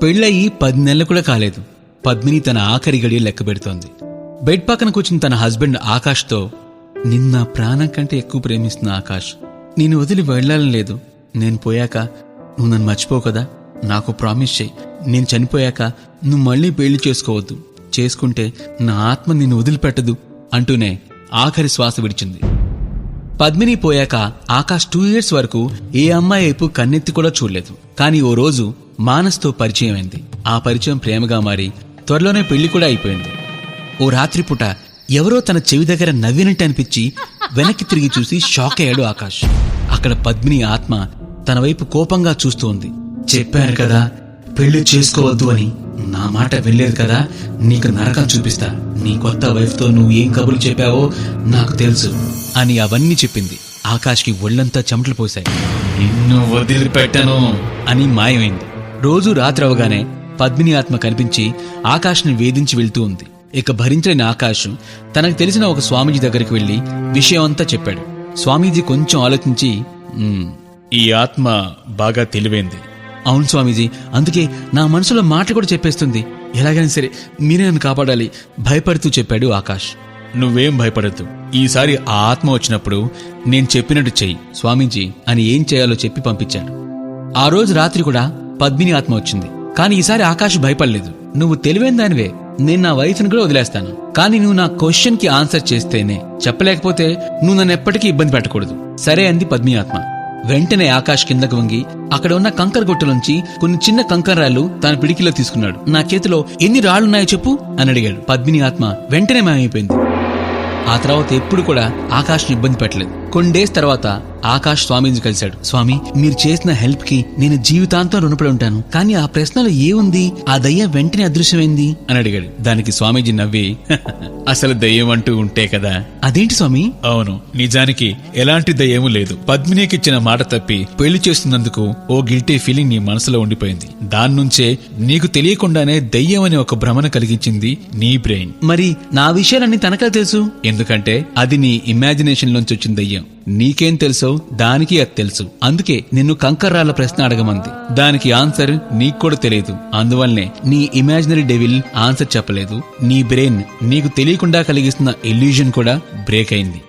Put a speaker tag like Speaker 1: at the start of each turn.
Speaker 1: పెళ్ళయి 10 నెలలు కూడా కాలేదు. పద్మిని తన ఆఖరి గడియ లెక్క పెడుతోంది. బెడ్ పక్కన కూర్చుని తన హస్బెండ్ ఆకాష్తో, నిన్న ప్రాణం కంటే ఎక్కువ ప్రేమిస్తున్న ఆకాష్, నేను వదిలి వెళ్లాలని లేదు. నేను పోయాక నువ్వు నన్ను మర్చిపోవు కదా, నాకు ప్రామిస్ చెయ్యి. నేను చనిపోయాక నువ్వు మళ్ళీ పెళ్లి చేసుకోవద్దు, చేసుకుంటే నా ఆత్మ నిన్ను వదిలిపెట్టదు అంటూనే ఆఖరి శ్వాస విడిచింది. పద్మిని పోయాక ఆకాష్ 2 years వరకు ఏ అమ్మాయి వైపు కన్నెత్తి కూడా చూడలేదు. కానీ ఓ రోజు మానస్తో పరిచయం అయింది. ఆ పరిచయం ప్రేమగా మారి త్వరలోనే పెళ్లి కూడా అయిపోయింది. ఓ రాత్రిపూట ఎవరో తన చెవి దగ్గర నవ్వినట్టు అనిపించి వెనక్కి తిరిగి చూసి షాక్ అయ్యాడు ఆకాష్. అక్కడ పద్మిని ఆత్మ తన వైపు కోపంగా చూస్తూ ఉంది. చెప్పాను కదా పెళ్లి చేసుకోవద్దు అని, నా మాట వెళ్ళలేదు కదా, నీకు నరకం చూపిస్తా. నీ కొత్త వైఫ్ తో నువ్వు ఏం కబుర్లు చెప్పావో నాకు తెలుసు అని అవన్నీ చెప్పింది. ఆకాష్కి ఒళ్లంతా చెమటలు పోశాయి. నిన్ను వదిలిపెట్టను అని మాయమైంది. రోజు రాత్రి అవగానే పద్మిని ఆత్మ కనిపించి ఆకాష్ని వేధించి వెళ్తూ ఉంది. ఇక భరించలేని ఆకాష్ తనకు తెలిసిన ఒక స్వామీజీ దగ్గరికి వెళ్లి విషయం అంతా చెప్పాడు. స్వామీజీ కొంచెం ఆలోచించి, ఈ ఆత్మ బాగా తెలివైంది. అవును స్వామీజీ, అందుకే నా మనసులో మాటలు కూడా చెప్పేస్తుంది. ఎలాగైనా సరే మీరే నన్ను కాపాడాలి భయపడుతూ చెప్పాడు ఆకాష్. నువ్వేం భయపడద్దు, ఈసారి ఆ ఆత్మ వచ్చినప్పుడు నేను చెప్పినట్టు చెయ్యి స్వామీజీ అని ఏం చేయాలో చెప్పి పంపించాడు. ఆ రోజు రాత్రి కూడా పద్మిని ఆత్మ వచ్చింది. కానీ ఈసారి ఆకాష్ భయపడలేదు. నువ్వు తెలివైన దానివే, నేను నా వైఫ్ని కూడా వదిలేస్తాను, కానీ నువ్వు నా క్వశ్చన్ కి ఆన్సర్ చేస్తేనే, చెప్పలేకపోతే నువ్వు నన్ను ఎప్పటికీ ఇబ్బంది పెట్టకూడదు సరే అంది పద్మిని ఆత్మ. వెంటనే ఆకాష్ కిందకు వంగి అక్కడ ఉన్న కంకర గొట్టులోంచి కొన్ని చిన్న కంకరాళ్ళు తన పిడికిలో తీసుకున్నాడు. నా చేతిలో ఎన్ని రాళ్లున్నాయో చెప్పు అని అడిగాడు. పద్మిని ఆత్మ వెంటనే మాయమైపోయింది. ఆ తర్వాత ఎప్పుడు కూడా ఆకాష్ని ఇబ్బంది పెట్టలేదు. కొన్ని డేస్ తర్వాత ఆకాష్ స్వామీజీ కలిశాడు. స్వామి, మీరు చేసిన హెల్ప్ కి నేను జీవితాంతం రుణపడి ఉంటాను, కానీ ఆ ప్రశ్నలో ఏముంది, ఆ దయ్యం వెంటనే అదృశ్యమైంది అని అడిగాడు. దానికి స్వామీజీ నవ్వి, అసలు దయ్యం అంటూ ఉంటే కదా. అదేంటి స్వామి? అవును, నిజానికి ఎలాంటి దయ్యమూ లేదు. పద్మినికి ఇచ్చిన మాట తప్పి పెళ్లి చేస్తున్నందుకు ఓ గిల్టీ ఫీలింగ్ నీ మనసులో ఉండిపోయింది. దాని నుంచే నీకు తెలియకుండానే దయ్యం అనే ఒక భ్రమణ కలిగించింది నీ బ్రెయిన్. మరి నా విషయాలన్నీ తనకా తెలుసు, ఎందుకంటే అది నీ ఇమాజినేషన్ లోంచి వచ్చిన దయ్యం. నీకేం తెలుసో దానికి అది తెలుసు. అందుకే నిన్ను కంకర్రాల ప్రశ్న అడగమంది. దానికి ఆన్సర్ నీకు కూడా తెలియదు. అందువల్లనే నీ ఇమాజినరీ డెవిల్ ఆన్సర్ చెప్పలేదు. నీ బ్రెయిన్ నీకు తెలియకుండా కలిగిస్తున్న ఇల్యూజన్ కూడా బ్రేక్ అయింది.